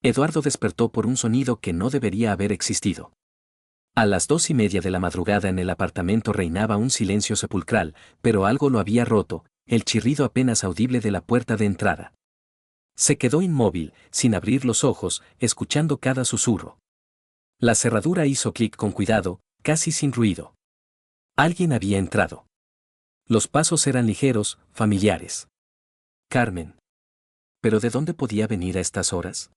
Eduardo despertó por un sonido que no debería haber existido. A las 2:30 de la madrugada en el apartamento reinaba un silencio sepulcral, pero algo lo había roto, el chirrido apenas audible de la puerta de entrada. Se quedó inmóvil, sin abrir los ojos, escuchando cada susurro. La cerradura hizo clic con cuidado, casi sin ruido. Alguien había entrado. Los pasos eran ligeros, familiares. Carmen. ¿Pero de dónde podía venir a estas horas?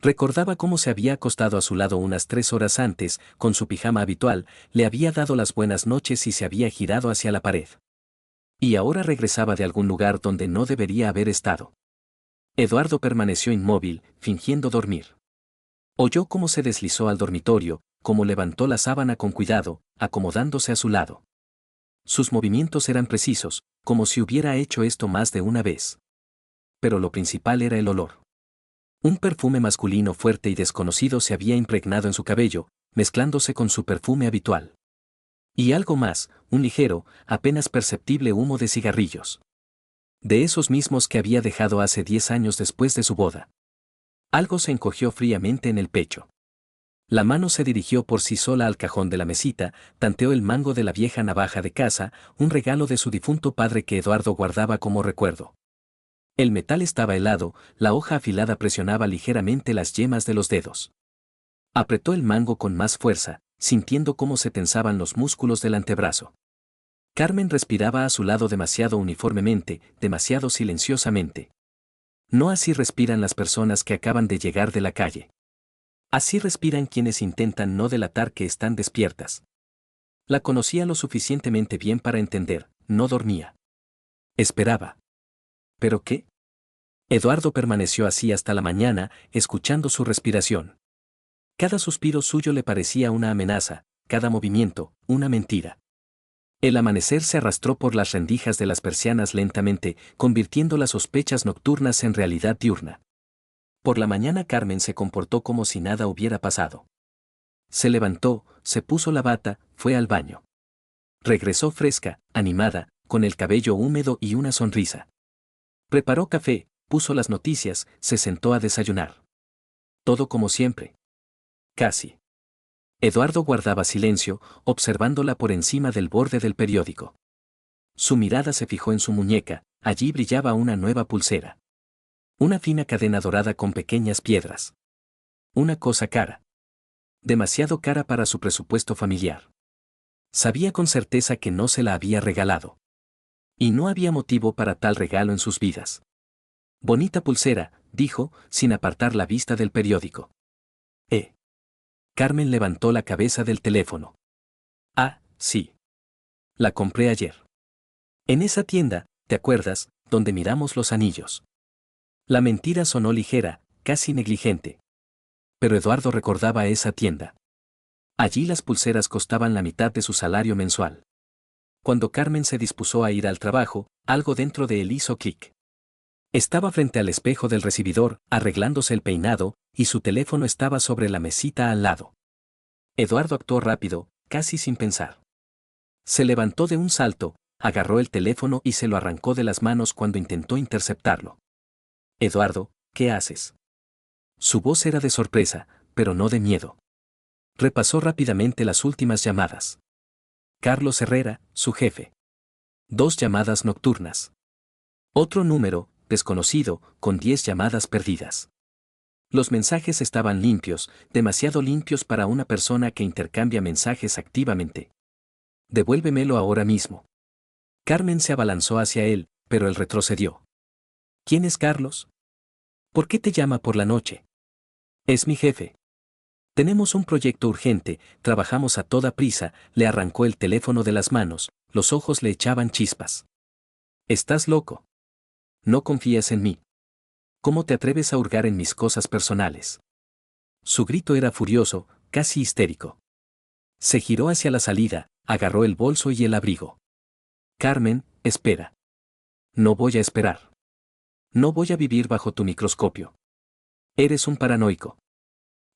Recordaba cómo se había acostado a su lado unas 3 horas antes, con su pijama habitual, le había dado las buenas noches y se había girado hacia la pared. Y ahora regresaba de algún lugar donde no debería haber estado. Eduardo permaneció inmóvil, fingiendo dormir. Oyó cómo se deslizó al dormitorio, cómo levantó la sábana con cuidado, acomodándose a su lado. Sus movimientos eran precisos, como si hubiera hecho esto más de una vez. Pero lo principal era el olor. Un perfume masculino fuerte y desconocido se había impregnado en su cabello, mezclándose con su perfume habitual. Y algo más, un ligero, apenas perceptible humo de cigarrillos. De esos mismos que había dejado hace 10 años después de su boda. Algo se encogió fríamente en el pecho. La mano se dirigió por sí sola al cajón de la mesita, tanteó el mango de la vieja navaja de caza, un regalo de su difunto padre que Eduardo guardaba como recuerdo. El metal estaba helado, la hoja afilada presionaba ligeramente las yemas de los dedos. Apretó el mango con más fuerza, sintiendo cómo se tensaban los músculos del antebrazo. Carmen respiraba a su lado demasiado uniformemente, demasiado silenciosamente. No así respiran las personas que acaban de llegar de la calle. Así respiran quienes intentan no delatar que están despiertas. La conocía lo suficientemente bien para entender, no dormía. Esperaba. ¿Pero qué? Eduardo permaneció así hasta la mañana, escuchando su respiración. Cada suspiro suyo le parecía una amenaza, cada movimiento, una mentira. El amanecer se arrastró por las rendijas de las persianas lentamente, convirtiendo las sospechas nocturnas en realidad diurna. Por la mañana Carmen se comportó como si nada hubiera pasado. Se levantó, se puso la bata, fue al baño. Regresó fresca, animada, con el cabello húmedo y una sonrisa. Preparó café, puso las noticias, se sentó a desayunar. Todo como siempre. Casi. Eduardo guardaba silencio, observándola por encima del borde del periódico. Su mirada se fijó en su muñeca, allí brillaba una nueva pulsera. Una fina cadena dorada con pequeñas piedras. Una cosa cara. Demasiado cara para su presupuesto familiar. Sabía con certeza que no se la había regalado. Y no había motivo para tal regalo en sus vidas. Bonita pulsera, dijo, sin apartar la vista del periódico. Carmen levantó la cabeza del teléfono. Ah, sí. La compré ayer. En esa tienda, ¿te acuerdas?, donde miramos los anillos. La mentira sonó ligera, casi negligente. Pero Eduardo recordaba esa tienda. Allí las pulseras costaban la mitad de su salario mensual. Cuando Carmen se dispuso a ir al trabajo, algo dentro de él hizo clic. Estaba frente al espejo del recibidor, arreglándose el peinado, y su teléfono estaba sobre la mesita al lado. Eduardo actuó rápido, casi sin pensar. Se levantó de un salto, agarró el teléfono y se lo arrancó de las manos cuando intentó interceptarlo. Eduardo, ¿qué haces? Su voz era de sorpresa, pero no de miedo. Repasó rápidamente las últimas llamadas. Carlos Herrera, su jefe. 2 llamadas nocturnas. Otro número, desconocido, con 10 llamadas perdidas. Los mensajes estaban limpios, demasiado limpios para una persona que intercambia mensajes activamente. Devuélvemelo ahora mismo. Carmen se abalanzó hacia él, pero él retrocedió. ¿Quién es Carlos? ¿Por qué te llama por la noche? Es mi jefe. Tenemos un proyecto urgente, trabajamos a toda prisa, le arrancó el teléfono de las manos, los ojos le echaban chispas. ¿Estás loco? No confías en mí. ¿Cómo te atreves a hurgar en mis cosas personales? Su grito era furioso, casi histérico. Se giró hacia la salida, agarró el bolso y el abrigo. Carmen, espera. No voy a esperar. No voy a vivir bajo tu microscopio. Eres un paranoico.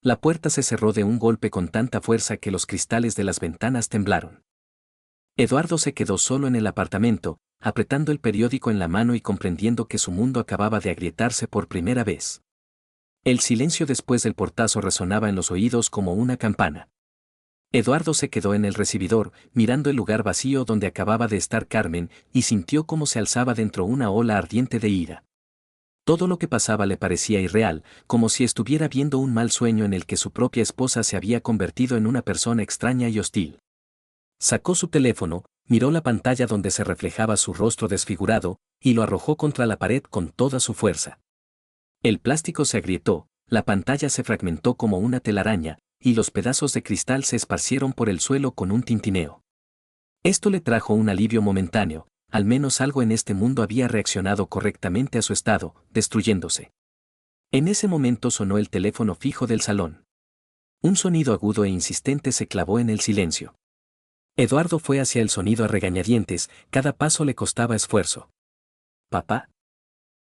La puerta se cerró de un golpe con tanta fuerza que los cristales de las ventanas temblaron. Eduardo se quedó solo en el apartamento, apretando el periódico en la mano y comprendiendo que su mundo acababa de agrietarse por primera vez. El silencio después del portazo resonaba en los oídos como una campana. Eduardo se quedó en el recibidor, mirando el lugar vacío donde acababa de estar Carmen, y sintió cómo se alzaba dentro una ola ardiente de ira. Todo lo que pasaba le parecía irreal, como si estuviera viendo un mal sueño en el que su propia esposa se había convertido en una persona extraña y hostil. Sacó su teléfono, miró la pantalla donde se reflejaba su rostro desfigurado, y lo arrojó contra la pared con toda su fuerza. El plástico se agrietó, la pantalla se fragmentó como una telaraña, y los pedazos de cristal se esparcieron por el suelo con un tintineo. Esto le trajo un alivio momentáneo, al menos algo en este mundo había reaccionado correctamente a su estado, destruyéndose. En ese momento sonó el teléfono fijo del salón. Un sonido agudo e insistente se clavó en el silencio. Eduardo fue hacia el sonido a regañadientes, cada paso le costaba esfuerzo. ¿Papá?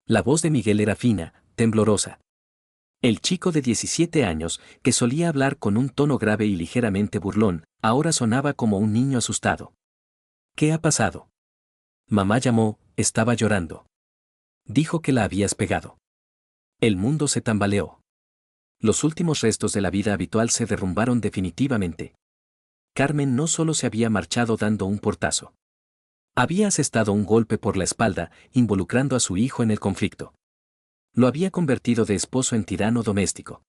La voz de Miguel era fina, temblorosa. El chico de 17 años, que solía hablar con un tono grave y ligeramente burlón, ahora sonaba como un niño asustado. ¿Qué ha pasado? Mamá llamó, estaba llorando. Dijo que la habías pegado. El mundo se tambaleó. Los últimos restos de la vida habitual se derrumbaron definitivamente. Carmen no solo se había marchado dando un portazo. Había asestado un golpe por la espalda, involucrando a su hijo en el conflicto. Lo había convertido de esposo en tirano doméstico.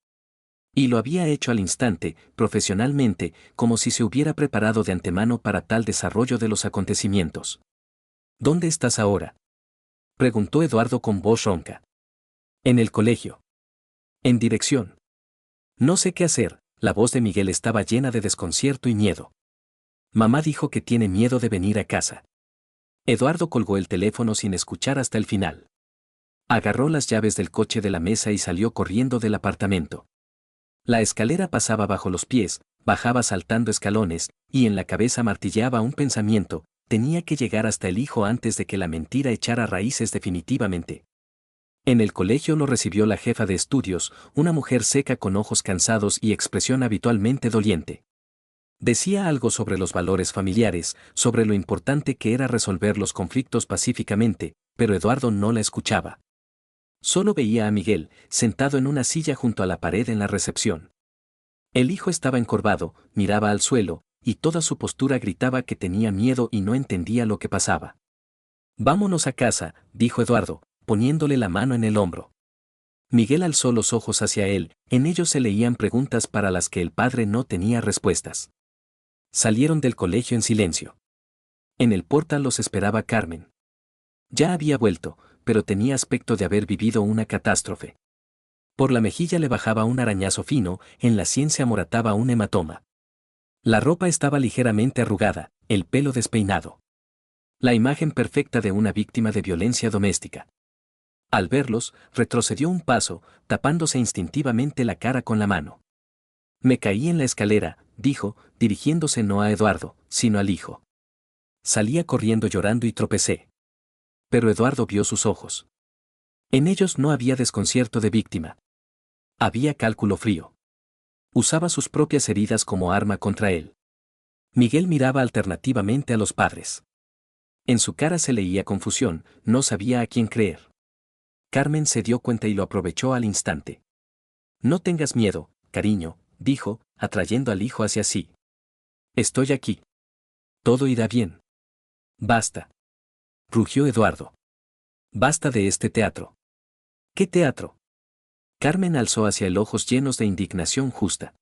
Y lo había hecho al instante, profesionalmente, como si se hubiera preparado de antemano para tal desarrollo de los acontecimientos. ¿Dónde estás ahora? Preguntó Eduardo con voz ronca. En el colegio. En dirección. No sé qué hacer, la voz de Miguel estaba llena de desconcierto y miedo. Mamá dijo que tiene miedo de venir a casa. Eduardo colgó el teléfono sin escuchar hasta el final. Agarró las llaves del coche de la mesa y salió corriendo del apartamento. La escalera pasaba bajo los pies, bajaba saltando escalones, y en la cabeza martilleaba un pensamiento: tenía que llegar hasta el hijo antes de que la mentira echara raíces definitivamente. En el colegio lo recibió la jefa de estudios, una mujer seca con ojos cansados y expresión habitualmente doliente. Decía algo sobre los valores familiares, sobre lo importante que era resolver los conflictos pacíficamente, pero Eduardo no la escuchaba. Solo veía a Miguel, sentado en una silla junto a la pared en la recepción. El hijo estaba encorvado, miraba al suelo, y toda su postura gritaba que tenía miedo y no entendía lo que pasaba. Vámonos a casa, dijo Eduardo, poniéndole la mano en el hombro. Miguel alzó los ojos hacia él, en ellos se leían preguntas para las que el padre no tenía respuestas. Salieron del colegio en silencio. En el portal los esperaba Carmen. Ya había vuelto, pero tenía aspecto de haber vivido una catástrofe. Por la mejilla le bajaba un arañazo fino, en la sien se amorataba un hematoma. La ropa estaba ligeramente arrugada, el pelo despeinado. La imagen perfecta de una víctima de violencia doméstica. Al verlos, retrocedió un paso, tapándose instintivamente la cara con la mano. Me caí en la escalera, dijo, dirigiéndose no a Eduardo, sino al hijo. Salía corriendo llorando y tropecé. Pero Eduardo vio sus ojos. En ellos no había desconcierto de víctima. Había cálculo frío. Usaba sus propias heridas como arma contra él. Miguel miraba alternativamente a los padres. En su cara se leía confusión, no sabía a quién creer. Carmen se dio cuenta y lo aprovechó al instante. No tengas miedo, cariño, dijo, atrayendo al hijo hacia sí. Estoy aquí. Todo irá bien. Basta. Rugió Eduardo. Basta de este teatro. ¿Qué teatro? Carmen alzó hacia él ojos llenos de indignación justa.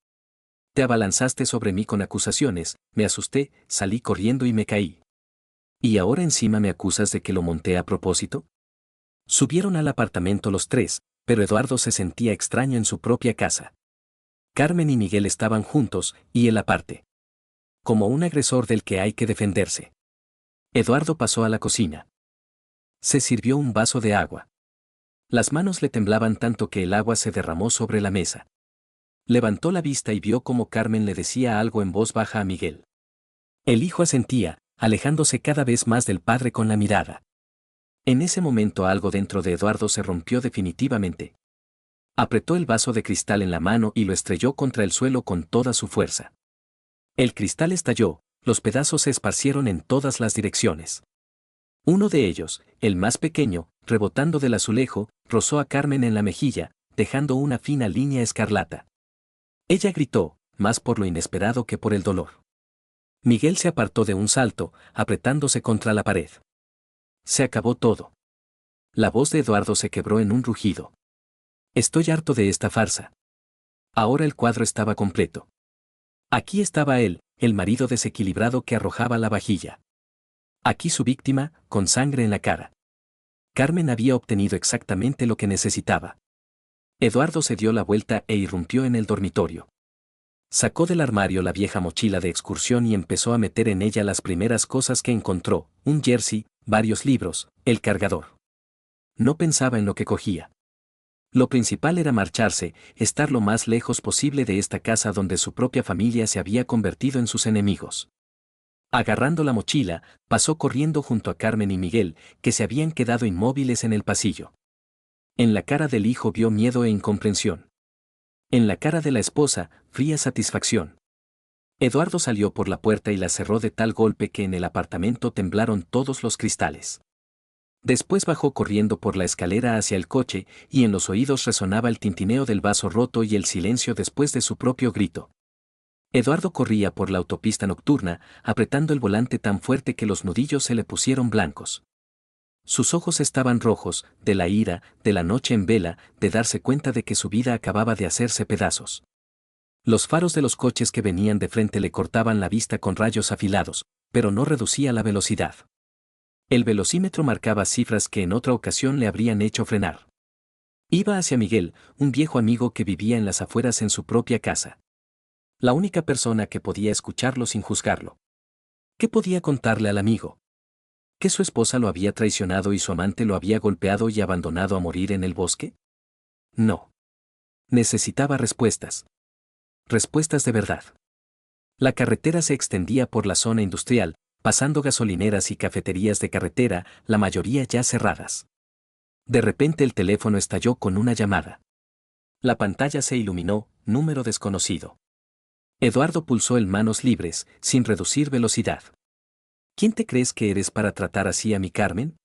Te abalanzaste sobre mí con acusaciones, me asusté, salí corriendo y me caí. ¿Y ahora encima me acusas de que lo monté a propósito? Subieron al apartamento los tres, pero Eduardo se sentía extraño en su propia casa. Carmen y Miguel estaban juntos, y él aparte. Como un agresor del que hay que defenderse. Eduardo pasó a la cocina. Se sirvió un vaso de agua. Las manos le temblaban tanto que el agua se derramó sobre la mesa. Levantó la vista y vio cómo Carmen le decía algo en voz baja a Miguel. El hijo asentía, alejándose cada vez más del padre con la mirada. En ese momento algo dentro de Eduardo se rompió definitivamente. Apretó el vaso de cristal en la mano y lo estrelló contra el suelo con toda su fuerza. El cristal estalló, los pedazos se esparcieron en todas las direcciones. Uno de ellos, el más pequeño, rebotando del azulejo, rozó a Carmen en la mejilla, dejando una fina línea escarlata. Ella gritó, más por lo inesperado que por el dolor. Miguel se apartó de un salto, apretándose contra la pared. Se acabó todo. La voz de Eduardo se quebró en un rugido. Estoy harto de esta farsa. Ahora el cuadro estaba completo. Aquí estaba él, el marido desequilibrado que arrojaba la vajilla. Aquí su víctima, con sangre en la cara. Carmen había obtenido exactamente lo que necesitaba. Eduardo se dio la vuelta e irrumpió en el dormitorio. Sacó del armario la vieja mochila de excursión y empezó a meter en ella las primeras cosas que encontró, un jersey, varios libros, el cargador. No pensaba en lo que cogía. Lo principal era marcharse, estar lo más lejos posible de esta casa donde su propia familia se había convertido en sus enemigos. Agarrando la mochila, pasó corriendo junto a Carmen y Miguel, que se habían quedado inmóviles en el pasillo. En la cara del hijo vio miedo e incomprensión. En la cara de la esposa, fría satisfacción. Eduardo salió por la puerta y la cerró de tal golpe que en el apartamento temblaron todos los cristales. Después bajó corriendo por la escalera hacia el coche y en los oídos resonaba el tintineo del vaso roto y el silencio después de su propio grito. Eduardo corría por la autopista nocturna, apretando el volante tan fuerte que los nudillos se le pusieron blancos. Sus ojos estaban rojos, de la ira, de la noche en vela, de darse cuenta de que su vida acababa de hacerse pedazos. Los faros de los coches que venían de frente le cortaban la vista con rayos afilados, pero no reducía la velocidad. El velocímetro marcaba cifras que en otra ocasión le habrían hecho frenar. Iba hacia Miguel, un viejo amigo que vivía en las afueras en su propia casa. La única persona que podía escucharlo sin juzgarlo. ¿Qué podía contarle al amigo? ¿Que su esposa lo había traicionado y su amante lo había golpeado y abandonado a morir en el bosque? No. Necesitaba respuestas. Respuestas de verdad. La carretera se extendía por la zona industrial, pasando gasolineras y cafeterías de carretera, la mayoría ya cerradas. De repente el teléfono estalló con una llamada. La pantalla se iluminó, número desconocido. Eduardo pulsó el manos libres, sin reducir velocidad. ¿Quién te crees que eres para tratar así a mi Carmen?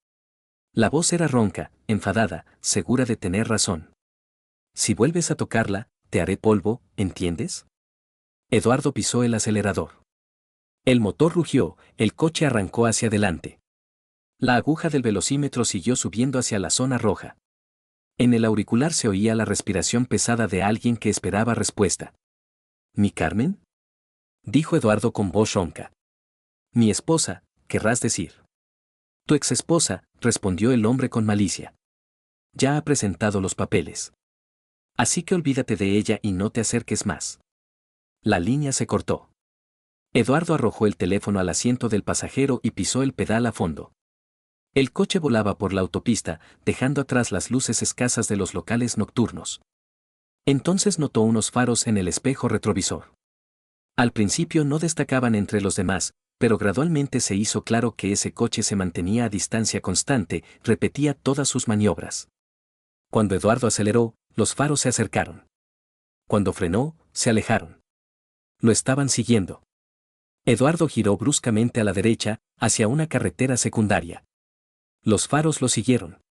La voz era ronca, enfadada, segura de tener razón. Si vuelves a tocarla, te haré polvo, ¿entiendes? Eduardo pisó el acelerador. El motor rugió, el coche arrancó hacia adelante. La aguja del velocímetro siguió subiendo hacia la zona roja. En el auricular se oía la respiración pesada de alguien que esperaba respuesta. ¿Mi Carmen? Dijo Eduardo con voz ronca. Mi esposa, querrás decir. Tu exesposa, respondió el hombre con malicia. Ya ha presentado los papeles. Así que olvídate de ella y no te acerques más. La línea se cortó. Eduardo arrojó el teléfono al asiento del pasajero y pisó el pedal a fondo. El coche volaba por la autopista, dejando atrás las luces escasas de los locales nocturnos. Entonces notó unos faros en el espejo retrovisor. Al principio no destacaban entre los demás, pero gradualmente se hizo claro que ese coche se mantenía a distancia constante, repetía todas sus maniobras. Cuando Eduardo aceleró, los faros se acercaron. Cuando frenó, se alejaron. Lo estaban siguiendo. Eduardo giró bruscamente a la derecha, hacia una carretera secundaria. Los faros lo siguieron.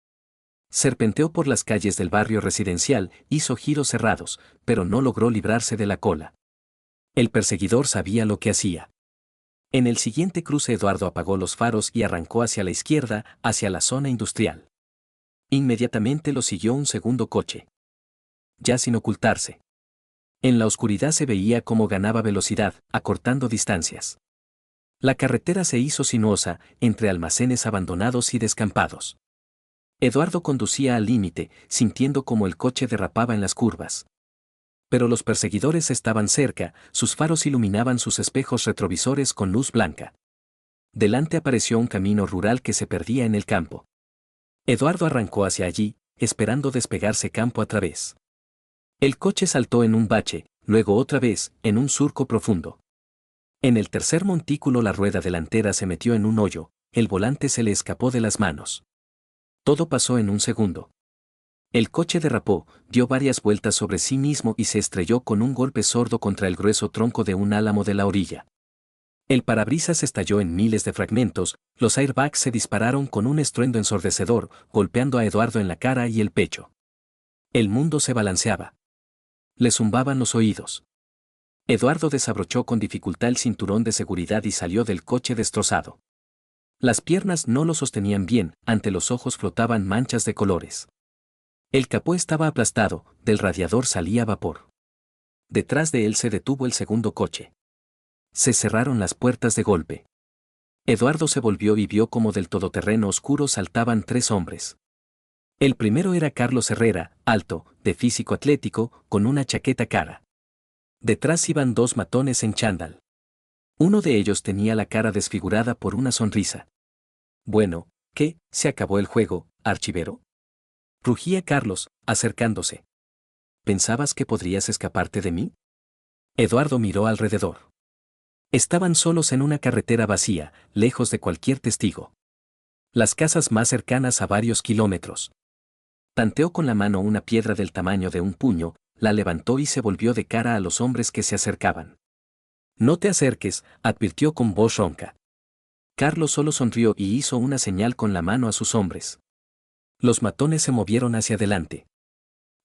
Serpenteó por las calles del barrio residencial, hizo giros cerrados, pero no logró librarse de la cola. El perseguidor sabía lo que hacía. En el siguiente cruce Eduardo apagó los faros y arrancó hacia la izquierda, hacia la zona industrial. Inmediatamente lo siguió un segundo coche. Ya sin ocultarse. En la oscuridad se veía cómo ganaba velocidad, acortando distancias. La carretera se hizo sinuosa, entre almacenes abandonados y descampados. Eduardo conducía al límite, sintiendo cómo el coche derrapaba en las curvas. Pero los perseguidores estaban cerca, sus faros iluminaban sus espejos retrovisores con luz blanca. Delante apareció un camino rural que se perdía en el campo. Eduardo arrancó hacia allí, esperando despegarse campo a través. El coche saltó en un bache, luego otra vez, en un surco profundo. En el tercer montículo la rueda delantera se metió en un hoyo, el volante se le escapó de las manos. Todo pasó en un segundo. El coche derrapó, dio varias vueltas sobre sí mismo y se estrelló con un golpe sordo contra el grueso tronco de un álamo de la orilla. El parabrisas estalló en miles de fragmentos, los airbags se dispararon con un estruendo ensordecedor, golpeando a Eduardo en la cara y el pecho. El mundo se balanceaba. Le zumbaban los oídos. Eduardo desabrochó con dificultad el cinturón de seguridad y salió del coche destrozado. Las piernas no lo sostenían bien, ante los ojos flotaban manchas de colores. El capó estaba aplastado, del radiador salía vapor. Detrás de él se detuvo el segundo coche. Se cerraron las puertas de golpe. Eduardo se volvió y vio como del todoterreno oscuro saltaban 3 hombres. El primero era Carlos Herrera, alto, de físico atlético, con una chaqueta cara. Detrás iban 2 matones en chándal. Uno de ellos tenía la cara desfigurada por una sonrisa. Bueno, ¿qué? ¿Se acabó el juego, archivero? Rugía Carlos, acercándose. ¿Pensabas que podrías escaparte de mí? Eduardo miró alrededor. Estaban solos en una carretera vacía, lejos de cualquier testigo. Las casas más cercanas a varios kilómetros. Tanteó con la mano una piedra del tamaño de un puño, la levantó y se volvió de cara a los hombres que se acercaban. No te acerques, advirtió con voz ronca. Carlos solo sonrió y hizo una señal con la mano a sus hombres. Los matones se movieron hacia adelante.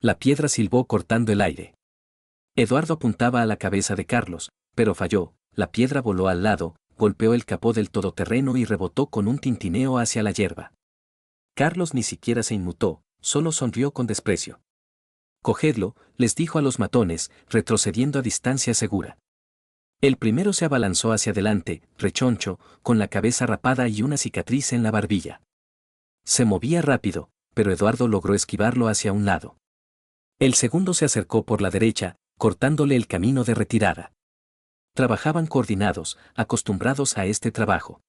La piedra silbó cortando el aire. Eduardo apuntaba a la cabeza de Carlos, pero falló, la piedra voló al lado, golpeó el capó del todoterreno y rebotó con un tintineo hacia la hierba. Carlos ni siquiera se inmutó, solo sonrió con desprecio. Cogedlo, les dijo a los matones, retrocediendo a distancia segura. El primero se abalanzó hacia adelante, rechoncho, con la cabeza rapada y una cicatriz en la barbilla. Se movía rápido, pero Eduardo logró esquivarlo hacia un lado. El segundo se acercó por la derecha, cortándole el camino de retirada. Trabajaban coordinados, acostumbrados a este trabajo.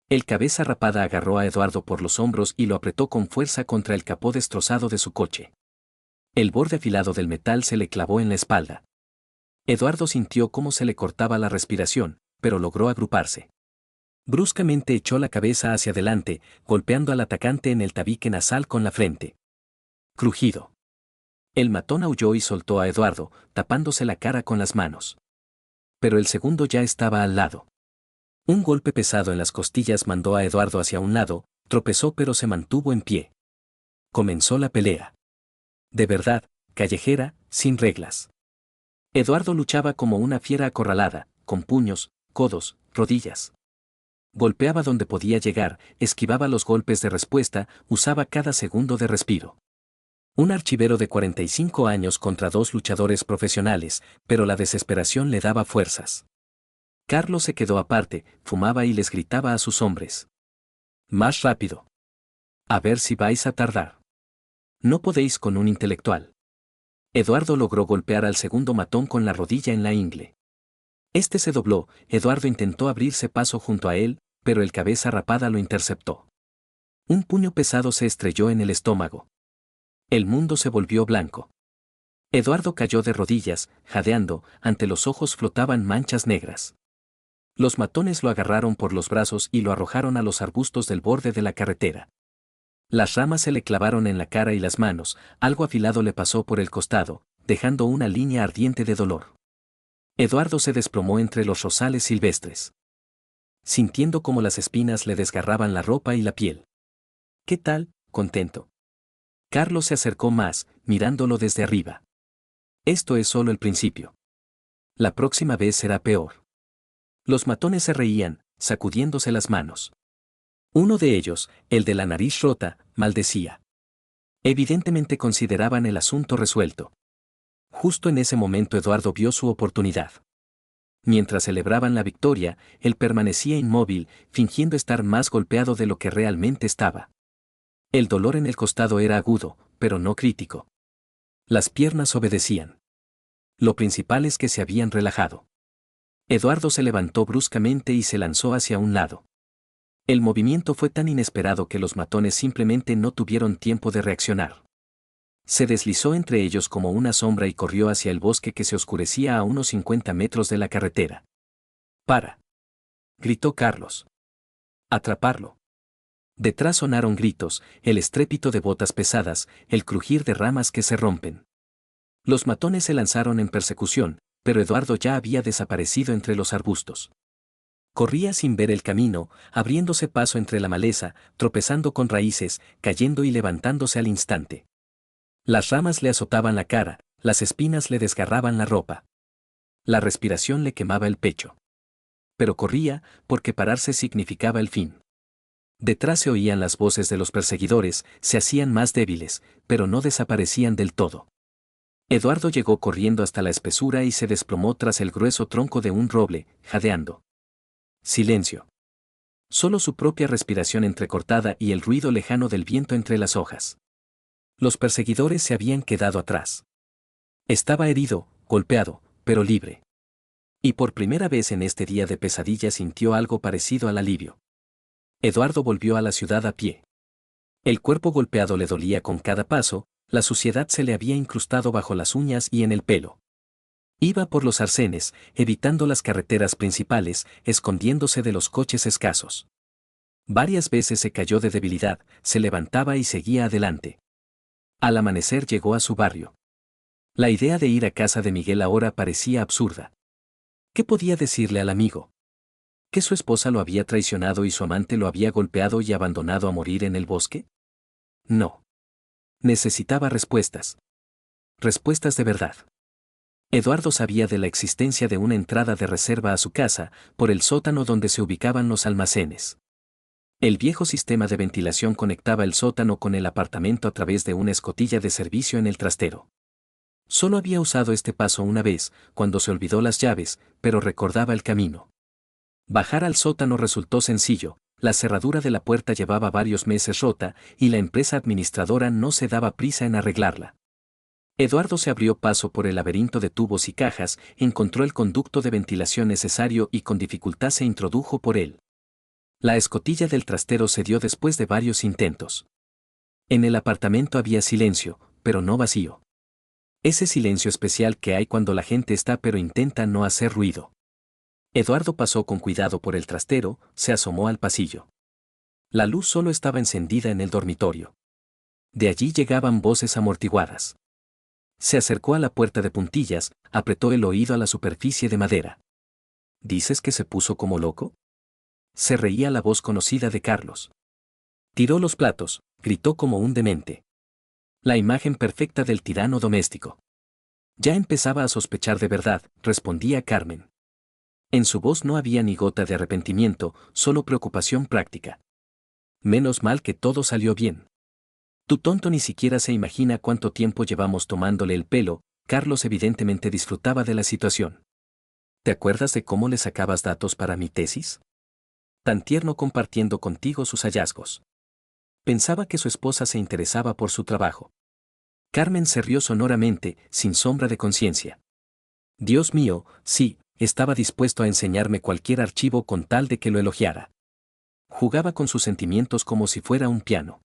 El cabeza rapada agarró a Eduardo por los hombros y lo apretó con fuerza contra el capó destrozado de su coche. El borde afilado del metal se le clavó en la espalda. Eduardo sintió cómo se le cortaba la respiración, pero logró agruparse. Bruscamente echó la cabeza hacia adelante, golpeando al atacante en el tabique nasal con la frente. Crujido. El matón aulló y soltó a Eduardo, tapándose la cara con las manos. Pero el segundo ya estaba al lado. Un golpe pesado en las costillas mandó a Eduardo hacia un lado, tropezó pero se mantuvo en pie. Comenzó la pelea. De verdad, callejera, sin reglas. Eduardo luchaba como una fiera acorralada, con puños, codos, rodillas. Golpeaba donde podía llegar, esquivaba los golpes de respuesta, usaba cada segundo de respiro. Un archivero de 45 años contra 2 luchadores profesionales, pero la desesperación le daba fuerzas. Carlos se quedó aparte, fumaba y les gritaba a sus hombres. Más rápido. A ver si vais a tardar. No podéis con un intelectual. Eduardo logró golpear al segundo matón con la rodilla en la ingle. Este se dobló, Eduardo intentó abrirse paso junto a él, pero el cabeza rapada lo interceptó. Un puño pesado se estrelló en el estómago. El mundo se volvió blanco. Eduardo cayó de rodillas, jadeando, ante los ojos flotaban manchas negras. Los matones lo agarraron por los brazos y lo arrojaron a los arbustos del borde de la carretera. Las ramas se le clavaron en la cara y las manos, algo afilado le pasó por el costado, dejando una línea ardiente de dolor. Eduardo se desplomó entre los rosales silvestres, sintiendo como las espinas le desgarraban la ropa y la piel. ¿Qué tal, contento? Carlos se acercó más, mirándolo desde arriba. Esto es solo el principio. La próxima vez será peor. Los matones se reían, sacudiéndose las manos. Uno de ellos, el de la nariz rota, maldecía. Evidentemente consideraban el asunto resuelto. Justo en ese momento Eduardo vio su oportunidad. Mientras celebraban la victoria, él permanecía inmóvil, fingiendo estar más golpeado de lo que realmente estaba. El dolor en el costado era agudo, pero no crítico. Las piernas obedecían. Lo principal es que se habían relajado. Eduardo se levantó bruscamente y se lanzó hacia un lado. El movimiento fue tan inesperado que los matones simplemente no tuvieron tiempo de reaccionar. Se deslizó entre ellos como una sombra y corrió hacia el bosque que se oscurecía a unos 50 metros de la carretera. ¡Para!, gritó Carlos. ¡Atraparlo! Detrás sonaron gritos, el estrépito de botas pesadas, el crujir de ramas que se rompen. Los matones se lanzaron en persecución, pero Eduardo ya había desaparecido entre los arbustos. Corría sin ver el camino, abriéndose paso entre la maleza, tropezando con raíces, cayendo y levantándose al instante. Las ramas le azotaban la cara, las espinas le desgarraban la ropa. La respiración le quemaba el pecho. Pero corría, porque pararse significaba el fin. Detrás se oían las voces de los perseguidores, se hacían más débiles, pero no desaparecían del todo. Eduardo llegó corriendo hasta la espesura y se desplomó tras el grueso tronco de un roble, jadeando. Silencio. Solo su propia respiración entrecortada y el ruido lejano del viento entre las hojas. Los perseguidores se habían quedado atrás. Estaba herido, golpeado, pero libre. Y por primera vez en este día de pesadilla sintió algo parecido al alivio. Eduardo volvió a la ciudad a pie. El cuerpo golpeado le dolía con cada paso, la suciedad se le había incrustado bajo las uñas y en el pelo. Iba por los arcenes, evitando las carreteras principales, escondiéndose de los coches escasos. Varias veces se cayó de debilidad, se levantaba y seguía adelante. Al amanecer llegó a su barrio. La idea de ir a casa de Miguel ahora parecía absurda. ¿Qué podía decirle al amigo? ¿Que su esposa lo había traicionado y su amante lo había golpeado y abandonado a morir en el bosque? No. Necesitaba respuestas. Respuestas de verdad. Eduardo sabía de la existencia de una entrada de reserva a su casa, por el sótano donde se ubicaban los almacenes. El viejo sistema de ventilación conectaba el sótano con el apartamento a través de una escotilla de servicio en el trastero. Solo había usado este paso una vez, cuando se olvidó las llaves, pero recordaba el camino. Bajar al sótano resultó sencillo, la cerradura de la puerta llevaba varios meses rota y la empresa administradora no se daba prisa en arreglarla. Eduardo se abrió paso por el laberinto de tubos y cajas, encontró el conducto de ventilación necesario y con dificultad se introdujo por él. La escotilla del trastero cedió después de varios intentos. En el apartamento había silencio, pero no vacío. Ese silencio especial que hay cuando la gente está pero intenta no hacer ruido. Eduardo pasó con cuidado por el trastero, se asomó al pasillo. La luz solo estaba encendida en el dormitorio. De allí llegaban voces amortiguadas. Se acercó a la puerta de puntillas, apretó el oído a la superficie de madera. ¿Dices que se puso como loco? Se reía la voz conocida de Carlos. Tiró los platos, gritó como un demente. La imagen perfecta del tirano doméstico. Ya empezaba a sospechar de verdad, respondía Carmen. En su voz no había ni gota de arrepentimiento, solo preocupación práctica. Menos mal que todo salió bien. Tu tonto ni siquiera se imagina cuánto tiempo llevamos tomándole el pelo, Carlos evidentemente disfrutaba de la situación. ¿Te acuerdas de cómo le sacabas datos para mi tesis? Tan tierno compartiendo contigo sus hallazgos. Pensaba que su esposa se interesaba por su trabajo. Carmen se rió sonoramente, sin sombra de conciencia. Dios mío, sí, estaba dispuesto a enseñarme cualquier archivo con tal de que lo elogiara. Jugaba con sus sentimientos como si fuera un piano.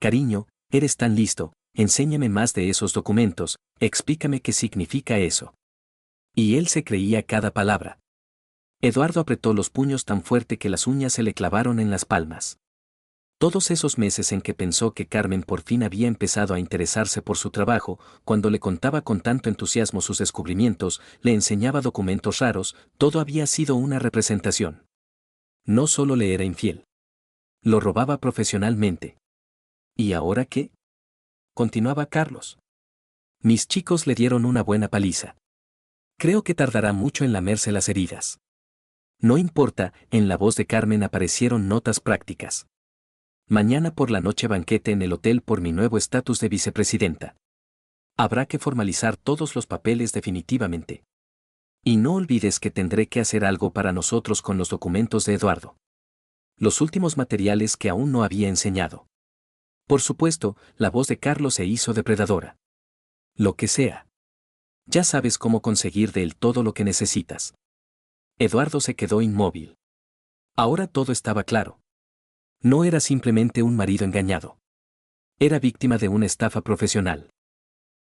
Cariño, eres tan listo, enséñame más de esos documentos, explícame qué significa eso. Y él se creía cada palabra. Eduardo apretó los puños tan fuerte que las uñas se le clavaron en las palmas. Todos esos meses en que pensó que Carmen por fin había empezado a interesarse por su trabajo, cuando le contaba con tanto entusiasmo sus descubrimientos, le enseñaba documentos raros, todo había sido una representación. No solo le era infiel. Lo robaba profesionalmente. ¿Y ahora qué? Continuaba Carlos. Mis chicos le dieron una buena paliza. Creo que tardará mucho en lamerse las heridas. No importa, en la voz de Carmen aparecieron notas prácticas. Mañana por la noche banquete en el hotel por mi nuevo estatus de vicepresidenta. Habrá que formalizar todos los papeles definitivamente. Y no olvides que tendré que hacer algo para nosotros con los documentos de Eduardo. Los últimos materiales que aún no había enseñado. Por supuesto, la voz de Carlos se hizo depredadora. Lo que sea. Ya sabes cómo conseguir de él todo lo que necesitas. Eduardo se quedó inmóvil. Ahora todo estaba claro. No era simplemente un marido engañado. Era víctima de una estafa profesional.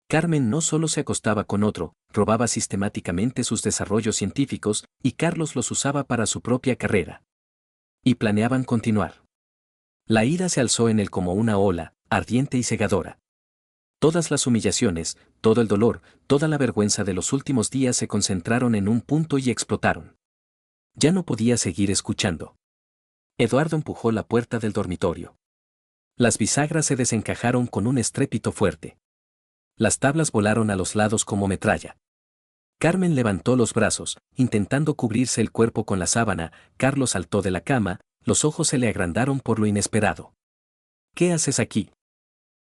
Carmen no solo se acostaba con otro, robaba sistemáticamente sus desarrollos científicos, y Carlos los usaba para su propia carrera. Y planeaban continuar. La ira se alzó en él como una ola, ardiente y cegadora. Todas las humillaciones, todo el dolor, toda la vergüenza de los últimos días se concentraron en un punto y explotaron. Ya no podía seguir escuchando. Eduardo empujó la puerta del dormitorio. Las bisagras se desencajaron con un estrépito fuerte. Las tablas volaron a los lados como metralla. Carmen levantó los brazos, intentando cubrirse el cuerpo con la sábana. Carlos saltó de la cama, los ojos se le agrandaron por lo inesperado. ¿Qué haces aquí?,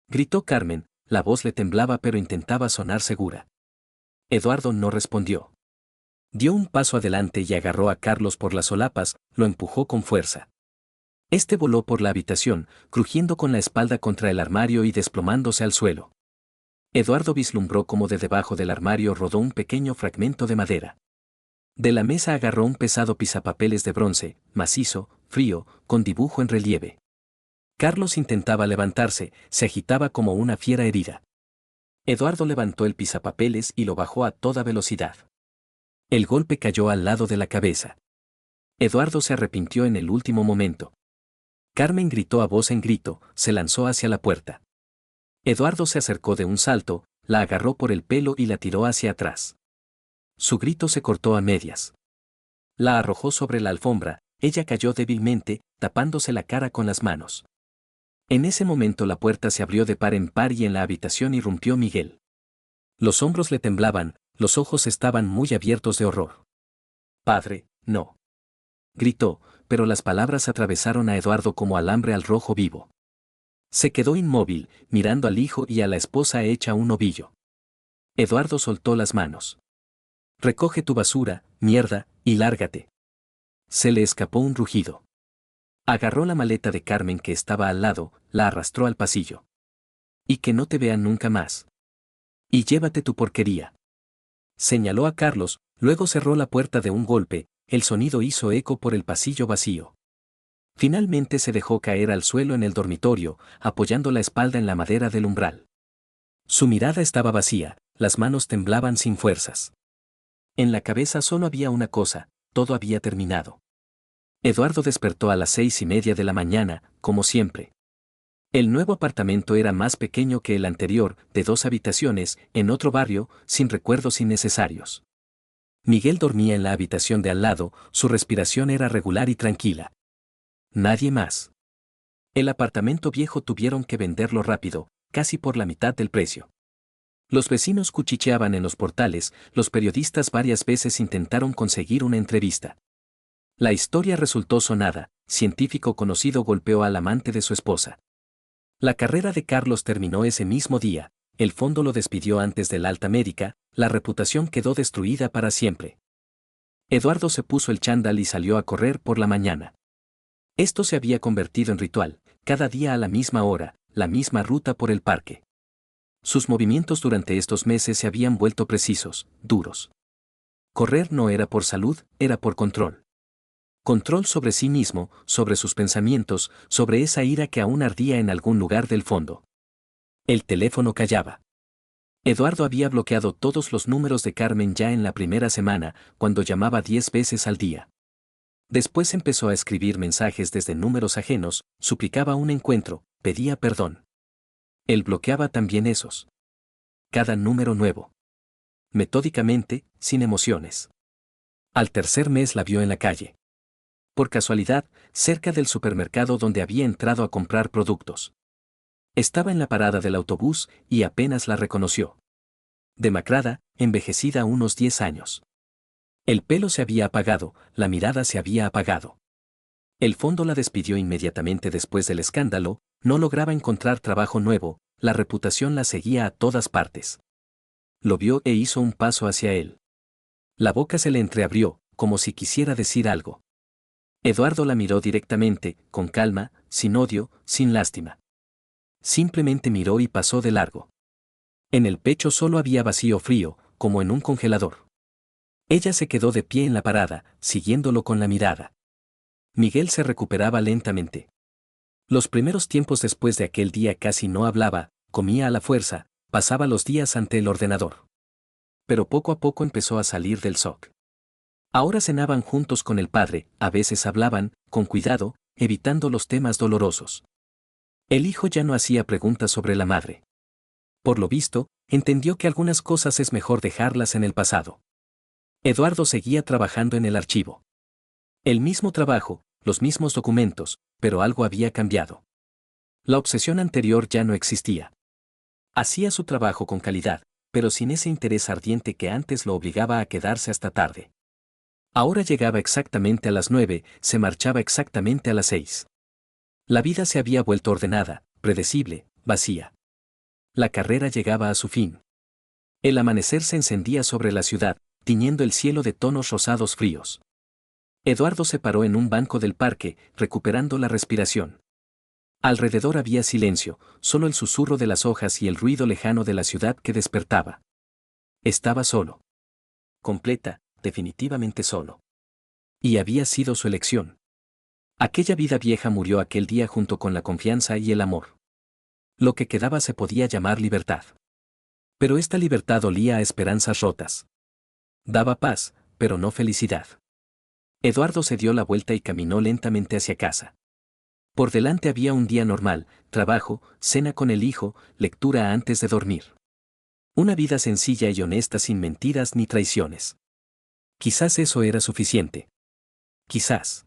gritó Carmen, la voz le temblaba pero intentaba sonar segura. Eduardo no respondió. Dio un paso adelante y agarró a Carlos por las solapas, lo empujó con fuerza. Este voló por la habitación, crujiendo con la espalda contra el armario y desplomándose al suelo. Eduardo vislumbró cómo de debajo del armario rodó un pequeño fragmento de madera. De la mesa agarró un pesado pisapapeles de bronce, macizo, frío, con dibujo en relieve. Carlos intentaba levantarse, se agitaba como una fiera herida. Eduardo levantó el pisapapeles y lo bajó a toda velocidad. El golpe cayó al lado de la cabeza. Eduardo se arrepintió en el último momento. Carmen gritó a voz en grito, se lanzó hacia la puerta. Eduardo se acercó de un salto, la agarró por el pelo y la tiró hacia atrás. Su grito se cortó a medias. La arrojó sobre la alfombra, ella cayó débilmente, tapándose la cara con las manos. En ese momento la puerta se abrió de par en par y en la habitación irrumpió Miguel. Los hombros le temblaban, los ojos estaban muy abiertos de horror. «Padre, no», gritó, pero las palabras atravesaron a Eduardo como alambre al rojo vivo. Se quedó inmóvil, mirando al hijo y a la esposa hecha un ovillo. Eduardo soltó las manos. «Recoge tu basura, mierda, y lárgate». Se le escapó un rugido. Agarró la maleta de Carmen que estaba al lado, la arrastró al pasillo. «Y que no te vean nunca más. Y llévate tu porquería». Señaló a Carlos, luego cerró la puerta de un golpe, el sonido hizo eco por el pasillo vacío. Finalmente se dejó caer al suelo en el dormitorio, apoyando la espalda en la madera del umbral. Su mirada estaba vacía, las manos temblaban sin fuerzas. En la cabeza solo había una cosa, todo había terminado. Eduardo despertó a las 6:30 de la mañana, como siempre. El nuevo apartamento era más pequeño que el anterior, de 2 habitaciones, en otro barrio, sin recuerdos innecesarios. Miguel dormía en la habitación de al lado, su respiración era regular y tranquila. Nadie más. El apartamento viejo tuvieron que venderlo rápido, casi por la mitad del precio. Los vecinos cuchicheaban en los portales, los periodistas varias veces intentaron conseguir una entrevista. La historia resultó sonada, científico conocido golpeó al amante de su esposa. La carrera de Carlos terminó ese mismo día, el fondo lo despidió antes del alta médica, la reputación quedó destruida para siempre. Eduardo se puso el chándal y salió a correr por la mañana. Esto se había convertido en ritual, cada día a la misma hora, la misma ruta por el parque. Sus movimientos durante estos meses se habían vuelto precisos, duros. Correr no era por salud, era por control. Control sobre sí mismo, sobre sus pensamientos, sobre esa ira que aún ardía en algún lugar del fondo. El teléfono callaba. Eduardo había bloqueado todos los números de Carmen ya en la primera semana, cuando llamaba 10 veces al día. Después empezó a escribir mensajes desde números ajenos, suplicaba un encuentro, pedía perdón. Él bloqueaba también esos. Cada número nuevo. Metódicamente, sin emociones. Al tercer mes la vio en la calle. Por casualidad, cerca del supermercado donde había entrado a comprar productos. Estaba en la parada del autobús y apenas la reconoció. Demacrada, envejecida unos 10 años. El pelo se había apagado, la mirada se había apagado. El fondo la despidió inmediatamente después del escándalo, no lograba encontrar trabajo nuevo, la reputación la seguía a todas partes. Lo vio e hizo un paso hacia él. La boca se le entreabrió, como si quisiera decir algo. Eduardo la miró directamente, con calma, sin odio, sin lástima. Simplemente miró y pasó de largo. En el pecho solo había vacío frío, como en un congelador. Ella se quedó de pie en la parada, siguiéndolo con la mirada. Miguel se recuperaba lentamente. Los primeros tiempos después de aquel día casi no hablaba, comía a la fuerza, pasaba los días ante el ordenador. Pero poco a poco empezó a salir del shock. Ahora cenaban juntos con el padre, a veces hablaban, con cuidado, evitando los temas dolorosos. El hijo ya no hacía preguntas sobre la madre. Por lo visto, entendió que algunas cosas es mejor dejarlas en el pasado. Eduardo seguía trabajando en el archivo. El mismo trabajo, los mismos documentos, pero algo había cambiado. La obsesión anterior ya no existía. Hacía su trabajo con calidad, pero sin ese interés ardiente que antes lo obligaba a quedarse hasta tarde. Ahora llegaba exactamente a las 9, se marchaba exactamente a las 6. La vida se había vuelto ordenada, predecible, vacía. La carrera llegaba a su fin. El amanecer se encendía sobre la ciudad, tiñendo el cielo de tonos rosados fríos. Eduardo se paró en un banco del parque, recuperando la respiración. Alrededor había silencio, solo el susurro de las hojas y el ruido lejano de la ciudad que despertaba. Estaba solo. Definitivamente solo. Y había sido su elección. Aquella vida vieja murió aquel día junto con la confianza y el amor. Lo que quedaba se podía llamar libertad. Pero esta libertad olía a esperanzas rotas. Daba paz, pero no felicidad. Eduardo se dio la vuelta y caminó lentamente hacia casa. Por delante había un día normal, trabajo, cena con el hijo, lectura antes de dormir. Una vida sencilla y honesta sin mentiras ni traiciones. Quizás eso era suficiente. Quizás.